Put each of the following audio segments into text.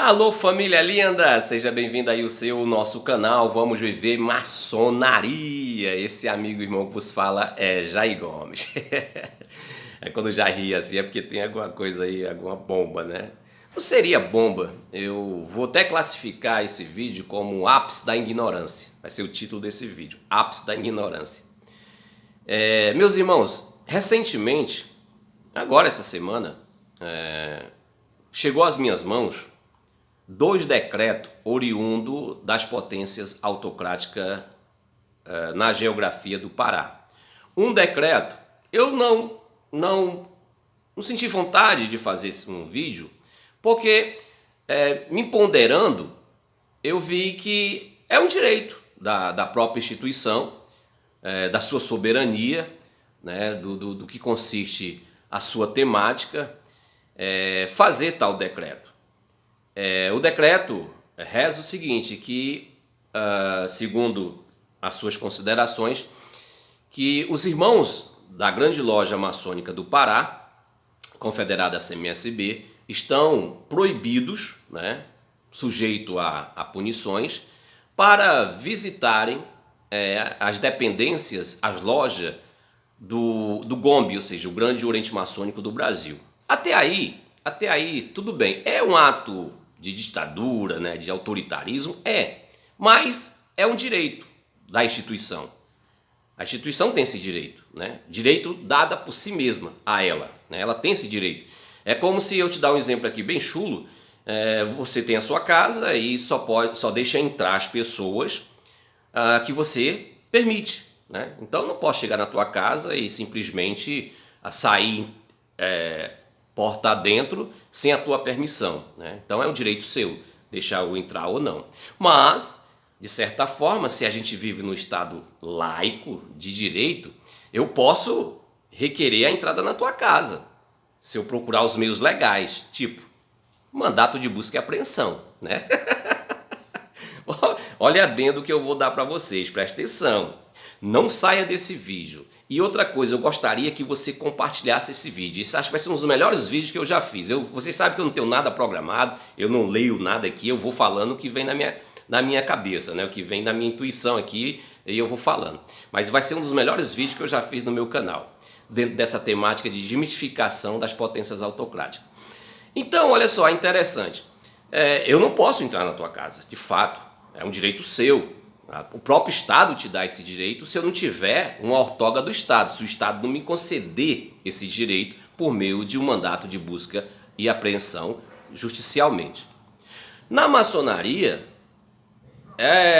Alô, família linda! Seja bem-vindo aí ao nosso canal. Vamos viver maçonaria. Esse amigo irmão que vos fala é Jair Gomes. É quando já ri assim, é porque tem alguma coisa aí, alguma bomba, né? Não seria bomba. Eu vou até classificar esse vídeo como o ápice da ignorância. Vai ser o título desse vídeo, ápice da ignorância. Meus irmãos, recentemente, agora essa semana, chegou às minhas mãos 2 decretos oriundos das potências autocráticas na geografia do Pará. Um decreto, eu não senti vontade de fazer um vídeo, porque me ponderando, eu vi que é um direito da própria instituição, da sua soberania, né, do que consiste a sua temática, fazer tal decreto. O decreto reza o seguinte, que, segundo as suas considerações, que os irmãos da Grande Loja Maçônica do Pará, confederada CMSB, estão proibidos, né, sujeito a punições, para visitarem as dependências, as lojas do GOMB, ou seja, o Grande Oriente Maçônico do Brasil. Até aí tudo bem, é um ato de ditadura, né, de autoritarismo, mas é um direito da instituição. A instituição tem esse direito, né? Direito dado por si mesma a ela, né? Ela tem esse direito. É como se eu te dar um exemplo aqui bem chulo, você tem a sua casa e só deixa entrar as pessoas que você permite, né? Então eu não posso chegar na tua casa e simplesmente sair porta dentro sem a tua permissão, né? Então é um direito seu deixar eu entrar ou não. Mas, de certa forma, se a gente vive num estado laico de direito, eu posso requerer a entrada na tua casa, se eu procurar os meios legais, tipo mandato de busca e apreensão, né? Olha adendo que eu vou dar para vocês, presta atenção. Não saia desse vídeo. E outra coisa, eu gostaria que você compartilhasse esse vídeo. Isso acho que vai ser um dos melhores vídeos que eu já fiz. Vocês sabem que eu não tenho nada programado, eu não leio nada aqui, eu vou falando o que vem na minha cabeça, né? O que vem da minha intuição aqui e eu vou falando. Mas vai ser um dos melhores vídeos que eu já fiz no meu canal, dentro dessa temática de desmistificação das potências autocráticas. Então, olha só, é interessante. Eu não posso entrar na tua casa, de fato, é um direito seu. O próprio Estado te dá esse direito se eu não tiver uma ortoga do Estado, se o Estado não me conceder esse direito por meio de um mandato de busca e apreensão justicialmente. Na maçonaria,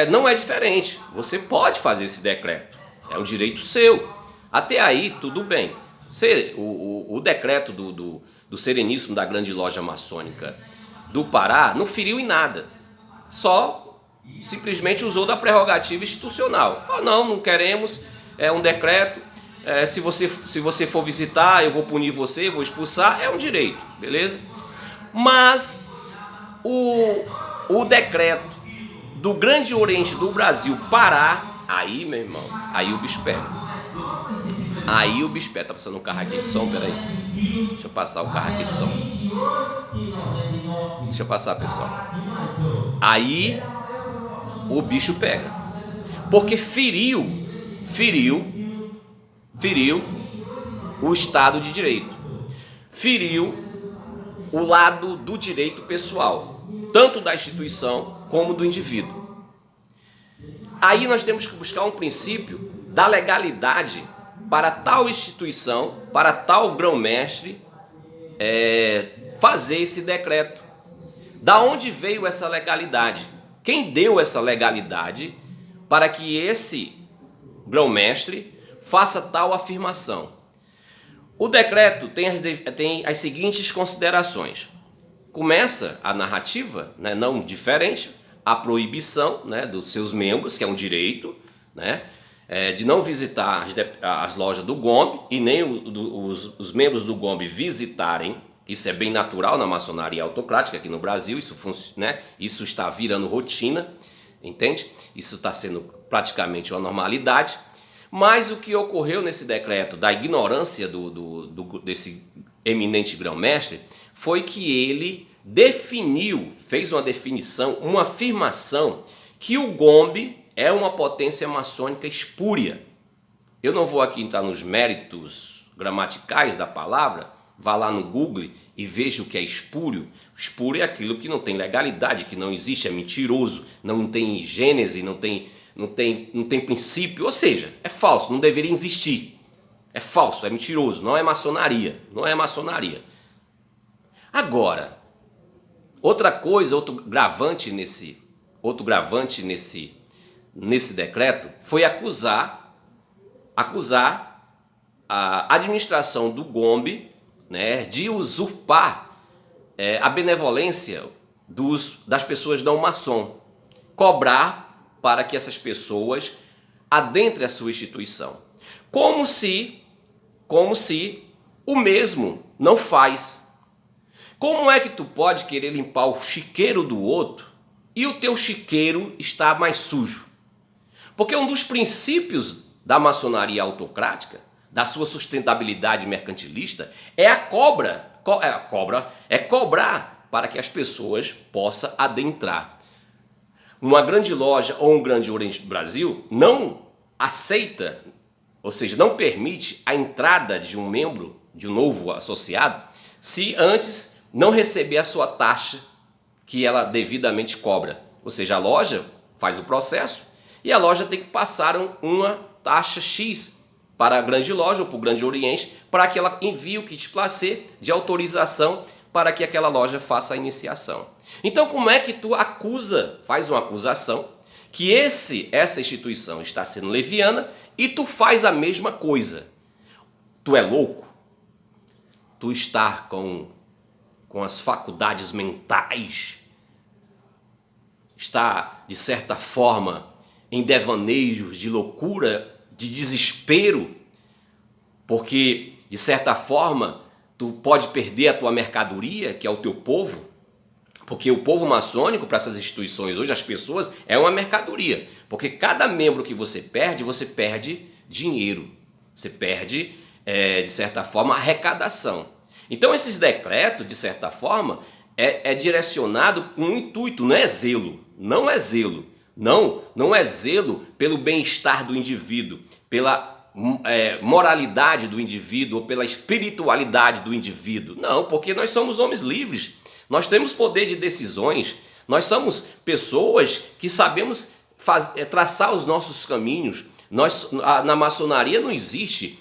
não é diferente. Você pode fazer esse decreto, é um direito seu. Até aí, tudo bem. O decreto do Sereníssimo da Grande Loja Maçônica do Pará não feriu em nada, só simplesmente usou da prerrogativa institucional. Não queremos, é um decreto, se você for visitar, eu vou punir você, vou expulsar, é um direito, beleza? Mas o decreto do Grande Oriente do Brasil, Pará, aí, meu irmão, aí o bicho pega. Aí o bicho pega. Tá passando um carro aqui de som, peraí. Deixa eu passar o carro aqui de som. Deixa eu passar, pessoal. Aí o bicho pega. Porque feriu o Estado de Direito. Feriu o lado do direito pessoal, tanto da instituição como do indivíduo. Aí nós temos que buscar um princípio da legalidade para tal instituição, para tal grão-mestre fazer esse decreto. Da onde veio essa legalidade? Quem deu essa legalidade para que esse grão-mestre faça tal afirmação? O decreto tem as seguintes considerações. Começa a narrativa, né, não diferente, a proibição, né, dos seus membros, que é um direito, né, de não visitar as lojas do GOMB e nem os membros do GOMB visitarem. Isso é bem natural na maçonaria autocrática aqui no Brasil, isso está virando rotina, entende? Isso está sendo praticamente uma normalidade. Mas o que ocorreu nesse decreto da ignorância desse eminente grão-mestre foi que ele fez uma definição, uma afirmação que o GOMB é uma potência maçônica espúria. Eu não vou aqui entrar nos méritos gramaticais da palavra, vá lá no Google e veja o que é espúrio. Espúrio é aquilo que não tem legalidade, que não existe, é mentiroso, não tem gênese, não tem princípio, ou seja, é falso, não deveria existir. É falso, é mentiroso, não é maçonaria, não é maçonaria. Agora, outra coisa, outro gravante nesse decreto foi acusar a administração do GOMB, né, de usurpar a benevolência das pessoas não maçom, cobrar para que essas pessoas adentrem a sua instituição, como se o mesmo não faz. Como é que tu pode querer limpar o chiqueiro do outro e o teu chiqueiro está mais sujo? Porque um dos princípios da maçonaria autocrática, da sua sustentabilidade mercantilista, é cobrar para que as pessoas possam adentrar. Uma grande loja ou um grande Oriente do Brasil não aceita, ou seja, não permite a entrada de um membro, de um novo associado, se antes não receber a sua taxa que ela devidamente cobra. Ou seja, a loja faz o processo e a loja tem que passar uma taxa X para a grande loja ou para o Grande Oriente, para que ela envie o kit placé de autorização para que aquela loja faça a iniciação. Então, como é que tu faz uma acusação que essa instituição está sendo leviana e tu faz a mesma coisa? Tu é louco? Tu está com as faculdades mentais, está, de certa forma, em devaneios de loucura, de desespero, porque, de certa forma, tu pode perder a tua mercadoria, que é o teu povo, porque o povo maçônico, para essas instituições hoje, as pessoas, é uma mercadoria, porque cada membro que você perde dinheiro, você perde, de certa forma, arrecadação. Então, esses decretos, de certa forma, é direcionado com um intuito, não é zelo, não é zelo. Não é zelo pelo bem-estar do indivíduo, pela moralidade do indivíduo ou pela espiritualidade do indivíduo. Não, porque nós somos homens livres, nós temos poder de decisões, nós somos pessoas que sabemos traçar os nossos caminhos. Na maçonaria não existe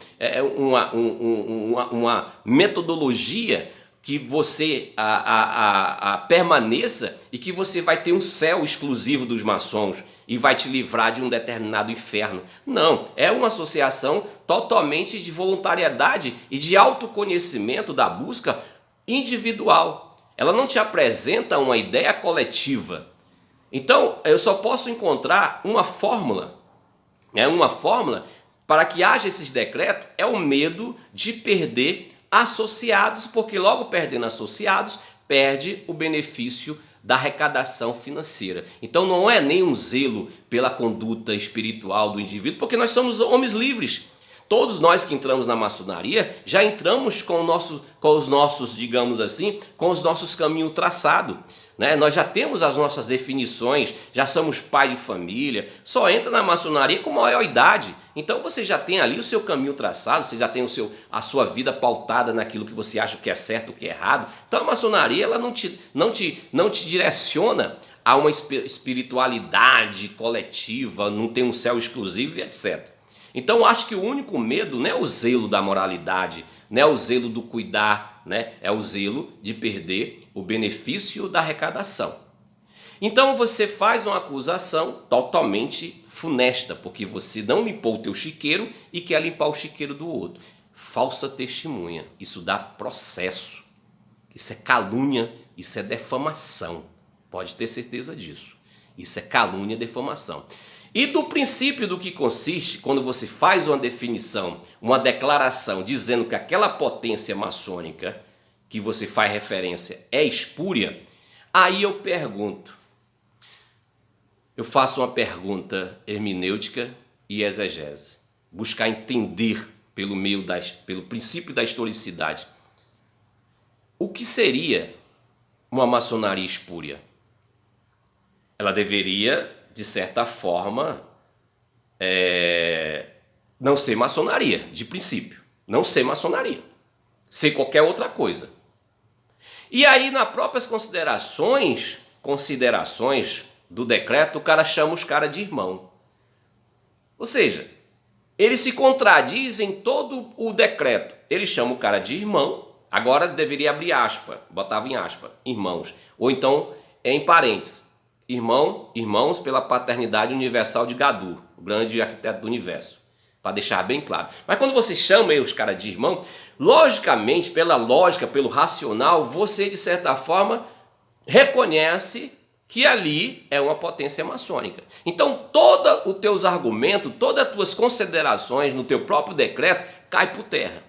uma metodologia que você permaneça e que você vai ter um céu exclusivo dos maçons e vai te livrar de um determinado inferno. Não, é uma associação totalmente de voluntariedade e de autoconhecimento da busca individual. Ela não te apresenta uma ideia coletiva. Então, eu só posso encontrar uma fórmula para que haja esses decretos, é o medo de perder associados, porque logo perdendo associados, perde o benefício da arrecadação financeira. Então não é nem um zelo pela conduta espiritual do indivíduo, porque nós somos homens livres. Todos nós que entramos na maçonaria já entramos com os nossos, digamos assim, com os nossos caminhos traçados. Né? Nós já temos as nossas definições, já somos pai de família, só entra na maçonaria com maior idade. Então você já tem ali o seu caminho traçado, você já tem a sua vida pautada naquilo que você acha que é certo, o que é errado. Então a maçonaria ela não te direciona a uma espiritualidade coletiva, não tem um céu exclusivo e etc. Então acho que o único medo não é o zelo da moralidade, não é o zelo do cuidar, né? É o zelo de perder o benefício da arrecadação. Então você faz uma acusação totalmente funesta, porque você não limpou o teu chiqueiro e quer limpar o chiqueiro do outro. Falsa testemunha, isso dá processo, isso é calúnia, isso é defamação, pode ter certeza disso. Isso é calúnia e defamação. E do princípio do que consiste, quando você faz uma definição, uma declaração dizendo que aquela potência maçônica que você faz referência é espúria, aí eu faço uma pergunta hermenêutica e exegese, buscar entender pelo princípio da historicidade, o que seria uma maçonaria espúria? Ela deveria, de certa forma, não ser maçonaria, de princípio. Não ser maçonaria. Ser qualquer outra coisa. E aí, nas próprias considerações do decreto, o cara chama os caras de irmão. Ou seja, ele se contradiz em todo o decreto. Ele chama o cara de irmão, agora deveria abrir aspa, botava em aspa, irmãos. Ou então, em parênteses, irmãos pela paternidade universal de Gadu, o grande arquiteto do universo. Para deixar bem claro. Mas quando você chama os caras de irmão, logicamente, pela lógica, pelo racional, você de certa forma reconhece que ali é uma potência maçônica. Então, todos os teus argumentos, todas as tuas considerações no teu próprio decreto cai por terra.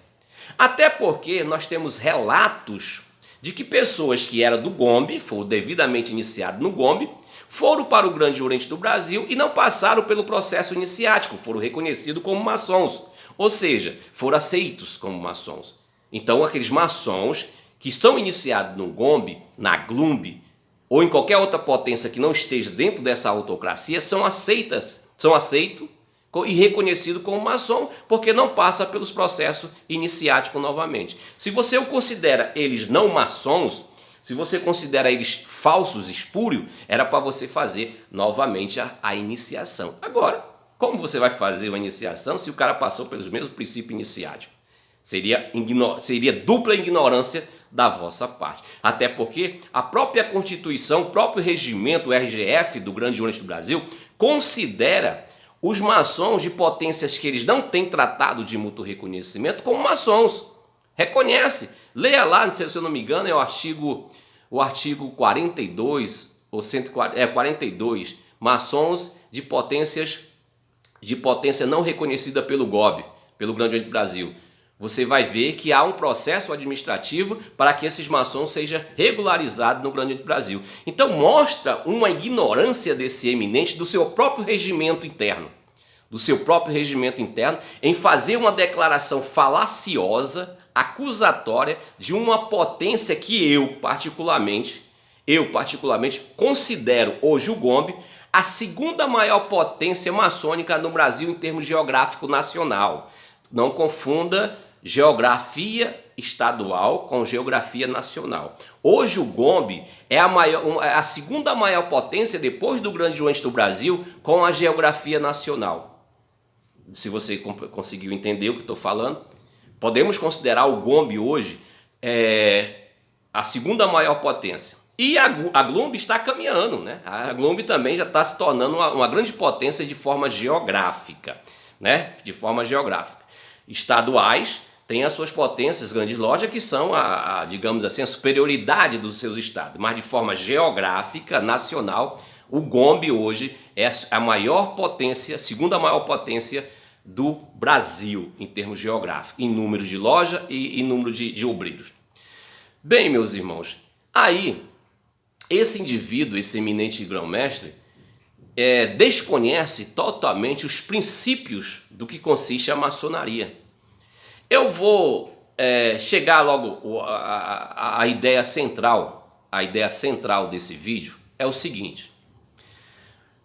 Até porque nós temos relatos de que pessoas que eram do GOMB, foram devidamente iniciadas no GOMB, foram para o Grande Oriente do Brasil e não passaram pelo processo iniciático, foram reconhecidos como maçons, ou seja, foram aceitos como maçons. Então, aqueles maçons que estão iniciados no GOMB, na GLUMB, ou em qualquer outra potência que não esteja dentro dessa autocracia, são aceitos e reconhecidos como maçom, porque não passa pelos processos iniciáticos novamente. Se você o considera eles não maçons, se você considera eles falsos, espúrios, era para você fazer novamente a iniciação. Agora, como você vai fazer uma iniciação se o cara passou pelos mesmos princípios iniciáticos? Seria dupla ignorância da vossa parte. Até porque a própria Constituição, o próprio regimento, o RGF do Grande Oriente do Brasil, considera os maçons de potências que eles não têm tratado de mútuo reconhecimento como maçons. Reconhece. Leia lá, se eu não me engano, é o artigo 42, ou 42, maçons de potência não reconhecida pelo GOB, pelo Grande Oriente do Brasil. Você vai ver que há um processo administrativo para que esses maçons sejam regularizados no Grande Oriente do Brasil. Então mostra uma ignorância desse eminente do seu próprio regimento interno. Em fazer uma declaração falaciosa, acusatória de uma potência que eu particularmente considero hoje o GOMB a segunda maior potência maçônica no Brasil em termos geográfico nacional. Não confunda geografia estadual com geografia nacional. Hoje o GOMB é a segunda maior potência depois do Grande Oriente do Brasil com a geografia nacional. Se você conseguiu entender o que estou falando, podemos considerar o GOMB hoje a segunda maior potência. E a GLUMB está caminhando, né? A GLUMB também já está se tornando uma grande potência de forma geográfica, né? De forma geográfica. Estaduais têm as suas potências, grandes lojas, que são, digamos assim, a superioridade dos seus estados. Mas de forma geográfica, nacional, o GOMB hoje é a maior potência, segunda maior potência do Brasil, em termos geográficos, em número de loja e em número de obreiros. Bem, meus irmãos, aí, esse indivíduo, esse eminente grão-mestre, desconhece totalmente os princípios do que consiste a maçonaria. Eu vou chegar logo à ideia central. A ideia central desse vídeo é o seguinte.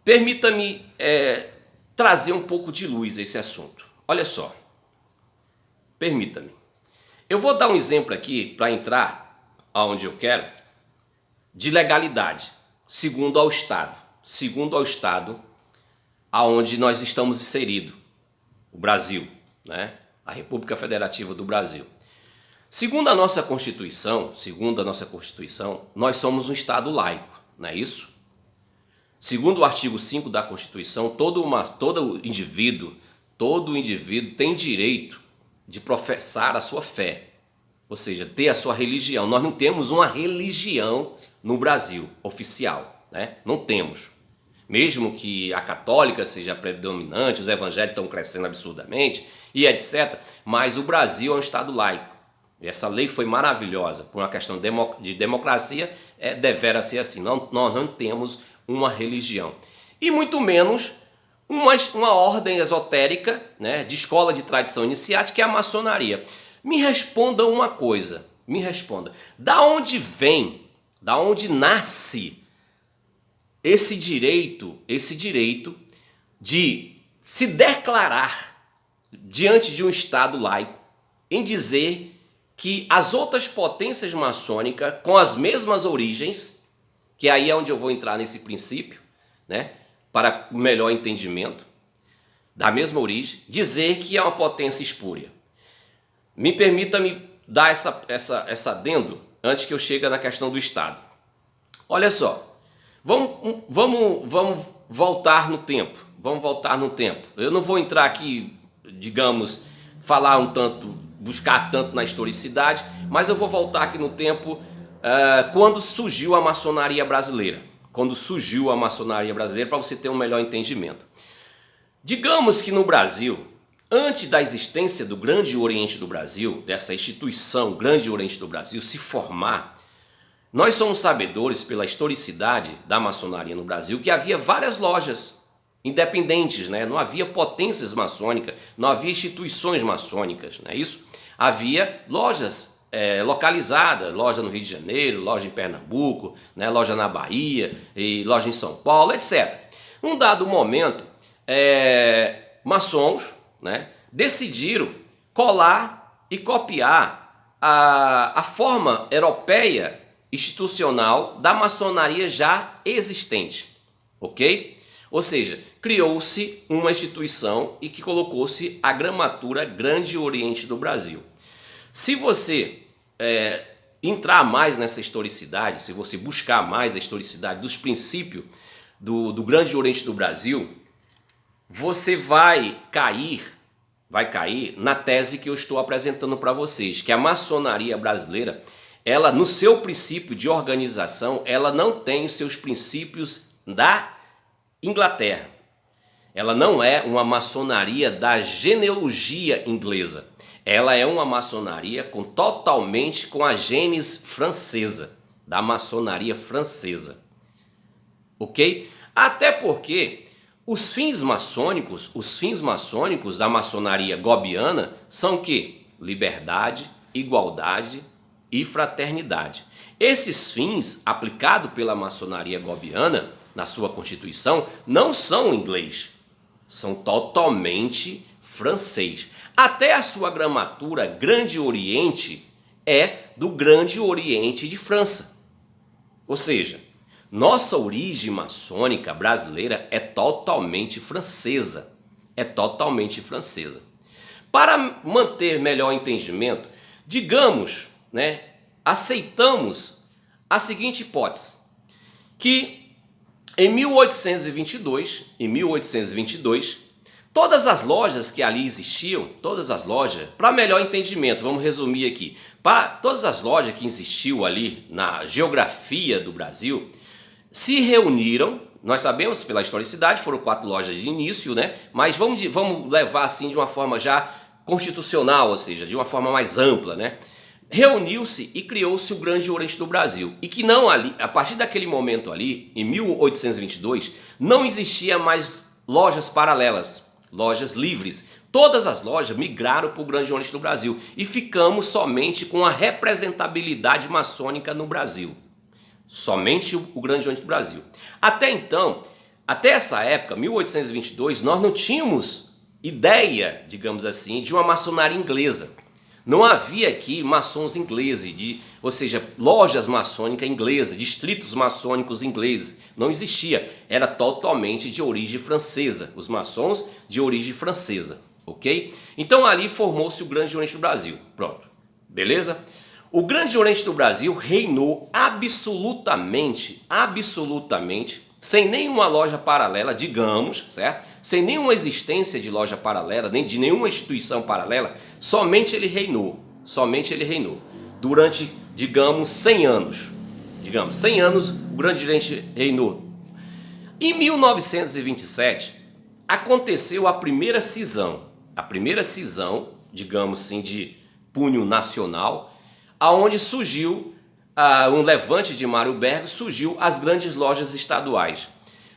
Permita-me trazer um pouco de luz a esse assunto. Olha só. Permita-me. Eu vou dar um exemplo aqui para entrar aonde eu quero de legalidade, segundo ao Estado aonde nós estamos inseridos, o Brasil, né? A República Federativa do Brasil. Segundo a nossa Constituição, nós somos um Estado laico, não é isso? Segundo o artigo 5 da Constituição, todo indivíduo tem direito de professar a sua fé, ou seja, ter a sua religião. Nós não temos uma religião no Brasil oficial, né? Não temos. Mesmo que a católica seja predominante, os evangélicos estão crescendo absurdamente e etc. Mas o Brasil é um Estado laico. E essa lei foi maravilhosa. Por uma questão de democracia, devera ser assim. Nós não temos uma religião. E muito menos uma ordem esotérica, né, de escola de tradição iniciática, que é a maçonaria. Me responda uma coisa. Da onde vem da onde nasce esse direito de se declarar diante de um Estado laico em dizer que as outras potências maçônicas com as mesmas origens, que aí é onde eu vou entrar nesse princípio, né, para melhor entendimento, da mesma origem, dizer que é uma potência espúria. Me permita me dar essa adendo antes que eu chegue na questão do Estado. Olha só, vamos voltar no tempo. Vamos voltar no tempo. Eu não vou entrar aqui, digamos, falar um tanto, buscar tanto na historicidade, mas eu vou voltar aqui no tempo quando surgiu a maçonaria brasileira. Quando surgiu a maçonaria brasileira, para você ter um melhor entendimento. Digamos que no Brasil, antes da existência do Grande Oriente do Brasil, dessa instituição Grande Oriente do Brasil se formar, nós somos sabedores pela historicidade da maçonaria no Brasil que havia várias lojas independentes, né? Não havia potências maçônicas, não havia instituições maçônicas, não é isso? Havia lojas localizadas, loja no Rio de Janeiro, loja em Pernambuco, né? Loja na Bahia, e loja em São Paulo, etc. Num dado momento, maçons, né, decidiram colar e copiar a forma europeia institucional da maçonaria já existente, ok? Ou seja, criou-se uma instituição e que colocou-se a gramatura Grande Oriente do Brasil. Se você entrar mais nessa historicidade, se você buscar mais a historicidade dos princípios do Grande Oriente do Brasil, você vai cair na tese que eu estou apresentando para vocês, que a maçonaria brasileira, ela no seu princípio de organização, ela não tem seus princípios da Inglaterra. Ela não é uma maçonaria da genealogia inglesa. Ela é uma maçonaria totalmente com a gênese francesa, da maçonaria francesa. Ok? Até porque os fins maçônicos da maçonaria gobiana são o quê? Liberdade, igualdade e fraternidade. Esses fins, aplicados pela maçonaria gobiana na sua constituição, não são inglês, são totalmente francês. Até a sua gramatura Grande Oriente é do Grande Oriente de França. Ou seja, nossa origem maçônica brasileira é totalmente francesa. Para manter melhor entendimento, digamos, né, aceitamos a seguinte hipótese, que em 1822, todas as lojas que ali existiam, para melhor entendimento, vamos resumir aqui, para todas as lojas que existiam ali na geografia do Brasil, se reuniram, nós sabemos pela historicidade, foram 4 lojas de início, né? Mas vamos levar assim de uma forma já constitucional, ou seja, de uma forma mais ampla, né? Reuniu-se e criou-se o Grande Oriente do Brasil. E que não ali, a partir daquele momento ali, em 1822, não existia mais lojas paralelas, lojas livres. Todas as lojas migraram para o Grande Oriente do Brasil e ficamos somente com a representabilidade maçônica no Brasil. Somente o Grande Oriente do Brasil. Até então, até essa época, 1822, nós não tínhamos ideia, digamos assim, de uma maçonaria inglesa. Não havia aqui maçons ingleses, ou seja, lojas maçônicas inglesas, distritos maçônicos ingleses. Não existia. Era totalmente de origem francesa. Os maçons de origem francesa. Ok? Então ali formou-se o Grande Oriente do Brasil. Pronto. Beleza? O Grande Oriente do Brasil reinou absolutamente, sem nenhuma loja paralela, digamos, certo? Sem nenhuma existência de loja paralela, nem de nenhuma instituição paralela, somente ele reinou. Durante, digamos, 100 anos. Digamos, 100 anos o Grande Oriente reinou. Em 1927, aconteceu a primeira cisão, digamos assim, de punho nacional, aonde surgiu um levante de Mário Berg, surgiu as grandes lojas estaduais.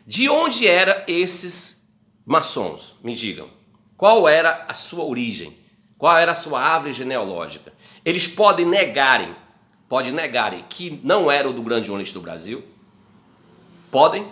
De onde eram esses maçons? Me digam. Qual era a sua origem? Qual era a sua árvore genealógica? Eles podem negarem pode negarem que não era o do Grande Oriente do Brasil? Podem?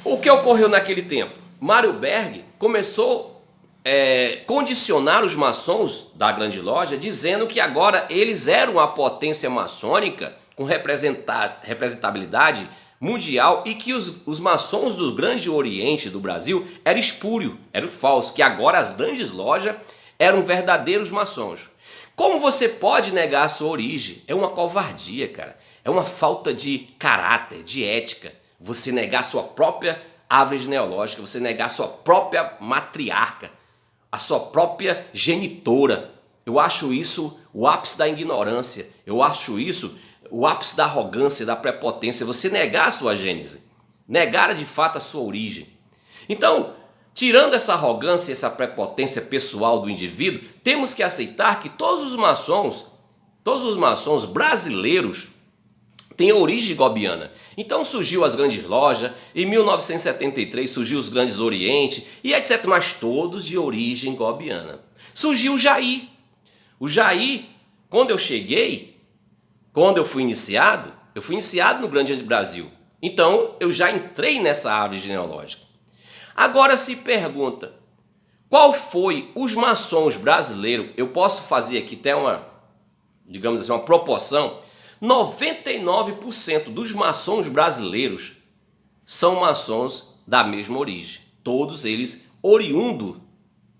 O que ocorreu naquele tempo? Mário Berg começou a condicionar os maçons da Grande Loja, dizendo que agora eles eram a potência maçônica com representabilidade mundial e que os maçons do Grande Oriente do Brasil eram espúrio, eram falsos, que agora as grandes lojas eram verdadeiros maçons. Como você pode negar a sua origem? É uma covardia, cara. É uma falta de caráter, de ética. Você negar a sua própria árvore genealógica, você negar a sua própria matriarca, a sua própria genitora. Eu acho isso o ápice da ignorância. Eu acho isso o ápice da arrogância, da prepotência. Você negar a sua gênese. Negar de fato a sua origem. Então, tirando essa arrogância, essa prepotência pessoal do indivíduo, temos que aceitar que todos os maçons brasileiros têm origem gobiana. Então surgiu as grandes lojas, em 1973 surgiu os grandes Oriente e etc, mas todos de origem gobiana. Surgiu o Jair. O Jair, quando eu cheguei, quando eu fui iniciado no Grande Oriente do Brasil. Então eu já entrei nessa árvore genealógica. Agora se pergunta, qual foi os maçons brasileiros? Eu posso fazer aqui até uma, digamos assim, uma proporção. 99% dos maçons brasileiros são maçons da mesma origem. Todos eles oriundos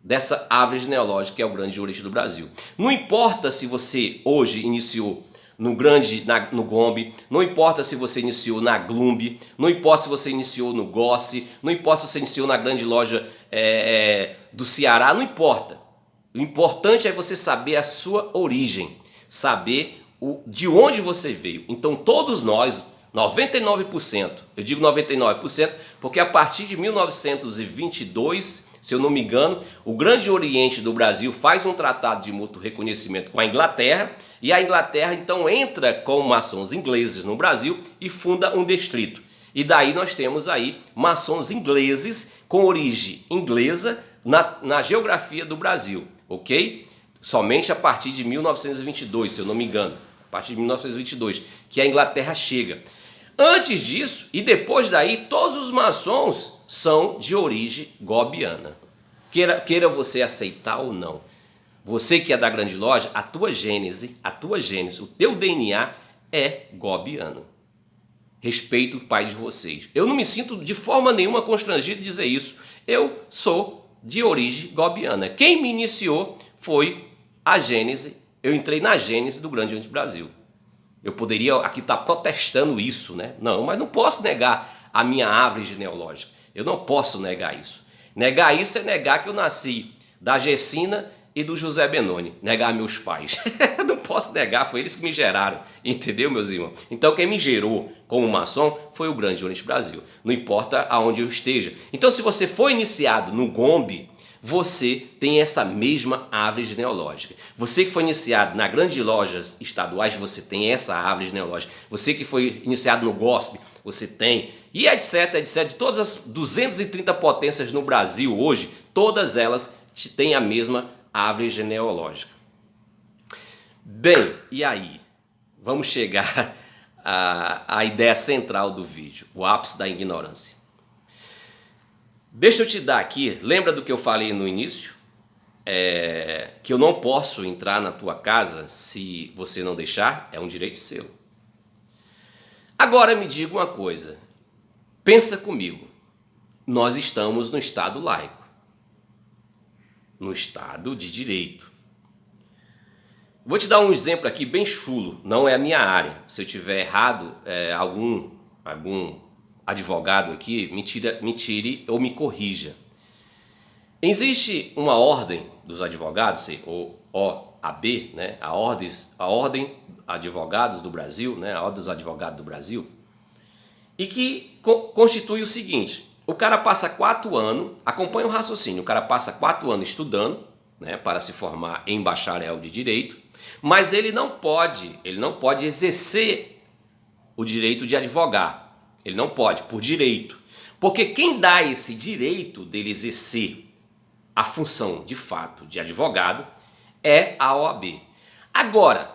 dessa árvore genealógica que é o Grande Oriente do Brasil. Não importa se você hoje iniciou no GOMB, não importa se você iniciou na Glumb, não importa se você iniciou no Gossi, não importa se você iniciou na grande loja do Ceará, não importa. O importante é você saber a sua origem, saber de onde você veio. Então todos nós, 99%, eu digo 99% porque a partir de 1922, se eu não me engano, o Grande Oriente do Brasil faz um tratado de mútuo reconhecimento com a Inglaterra, e a Inglaterra então entra com maçons ingleses no Brasil e funda um distrito. E daí nós temos aí maçons ingleses com origem inglesa na geografia do Brasil, ok? Somente a partir de 1922, se eu não me engano, a partir de 1922, que a Inglaterra chega. Antes disso e depois daí, todos os maçons são de origem gobiana. Queira você aceitar ou não. Você que é da grande loja, a tua gênese, o teu DNA é gobiano. Respeito o pai de vocês. Eu não me sinto de forma nenhuma constrangido de dizer isso. Eu sou de origem gobiana. Quem me iniciou foi a gênese. Eu entrei na gênese do Grande Oriente do Brasil. Eu poderia aqui estar protestando isso, né? Não, mas não posso negar a minha árvore genealógica. Eu não posso negar isso. Negar isso é negar que eu nasci da Gessina e do José Benoni. Negar meus pais. Não posso negar, foi eles que me geraram. Entendeu, meus irmãos? Então quem me gerou como maçom foi o Grande Oriente do Brasil. Não importa aonde eu esteja. Então se você foi iniciado no GOMB, você tem essa mesma árvore genealógica. Você que foi iniciado na grandes lojas estaduais, você tem essa árvore genealógica. Você que foi iniciado no GOSP, você tem. E etc, etc. De todas as 230 potências no Brasil hoje, todas elas têm a mesma árvore genealógica. Bem, e aí? Vamos chegar à ideia central do vídeo, o ápice da ignorância. Deixa eu te dar aqui, lembra do que eu falei no início? Que eu não posso entrar na tua casa se você não deixar, é um direito seu. Agora me diga uma coisa, pensa comigo, nós estamos no Estado laico, no Estado de Direito. Vou te dar um exemplo aqui bem chulo, não é a minha área, se eu tiver errado, algum advogado aqui me tire ou me corrija. Existe uma ordem dos advogados, ou OAB, né? a ordem advogados do Brasil, né? A ordem dos advogados do Brasil, e que constitui o seguinte: o cara passa 4 anos, acompanha o raciocínio, o cara passa 4 anos estudando, né, para se formar em bacharel de direito, mas ele não pode exercer o direito de advogar. Ele não pode, por direito. Porque quem dá esse direito dele exercer a função de fato de advogado é a OAB. Agora,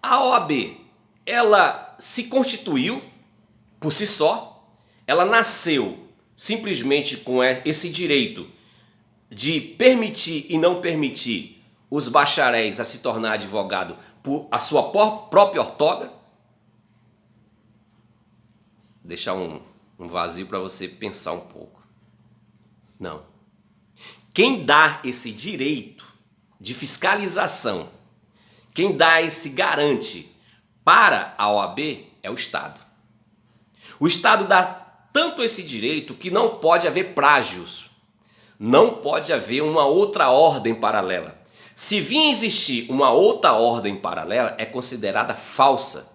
A OAB, ela se constituiu por si só, ela nasceu simplesmente com esse direito de permitir e não permitir os bacharéis a se tornar advogado por a sua própria ortoga. Deixar um vazio para você pensar um pouco. Não. Quem dá esse direito de fiscalização, quem dá esse garante para a OAB é o Estado. O Estado dá tanto esse direito que não pode haver plágios, não pode haver uma outra ordem paralela. Se vir existir uma outra ordem paralela, é considerada falsa,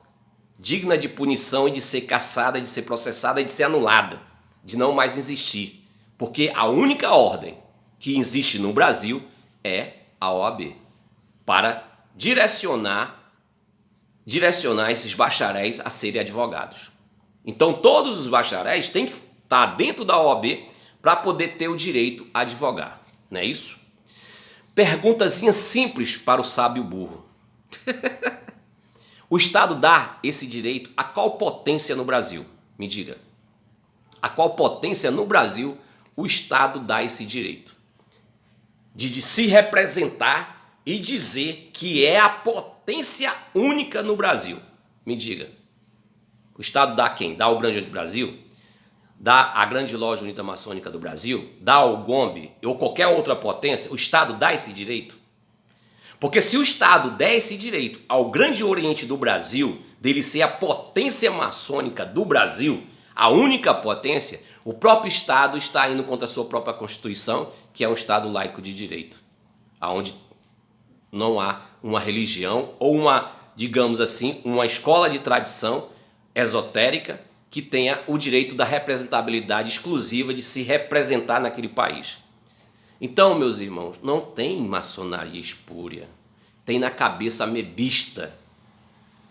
digna de punição e de ser cassada, de ser processada e de ser anulada, de não mais existir. Porque a única ordem que existe no Brasil é a OAB, para direcionar esses bacharéis a serem advogados. Então todos os bacharéis têm que estar dentro da OAB para poder ter o direito a advogar, não é isso? Perguntazinha simples para o sábio burro. O Estado dá esse direito a qual potência no Brasil? Me diga. A qual potência no Brasil o Estado dá esse direito? De se representar e dizer que é a potência única no Brasil. Me diga. O Estado dá a quem? Dá ao Grande do Brasil? Dá a Grande Loja Unida Maçônica do Brasil? Dá ao GOMB ou qualquer outra potência? O Estado dá esse direito? Porque se o Estado der esse direito ao Grande Oriente do Brasil, dele ser a potência maçônica do Brasil, a única potência, o próprio Estado está indo contra a sua própria Constituição, que é um Estado laico de direito, onde não há uma religião ou uma, digamos assim, uma escola de tradição esotérica que tenha o direito da representabilidade exclusiva de se representar naquele país. Então, meus irmãos, não tem maçonaria espúria, tem na cabeça amebista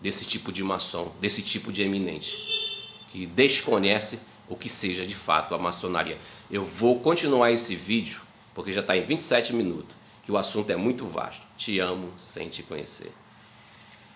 desse tipo de maçom, desse tipo de eminente, que desconhece o que seja de fato a maçonaria. Eu vou continuar esse vídeo, porque já está em 27 minutos, que o assunto é muito vasto. Te amo sem te conhecer.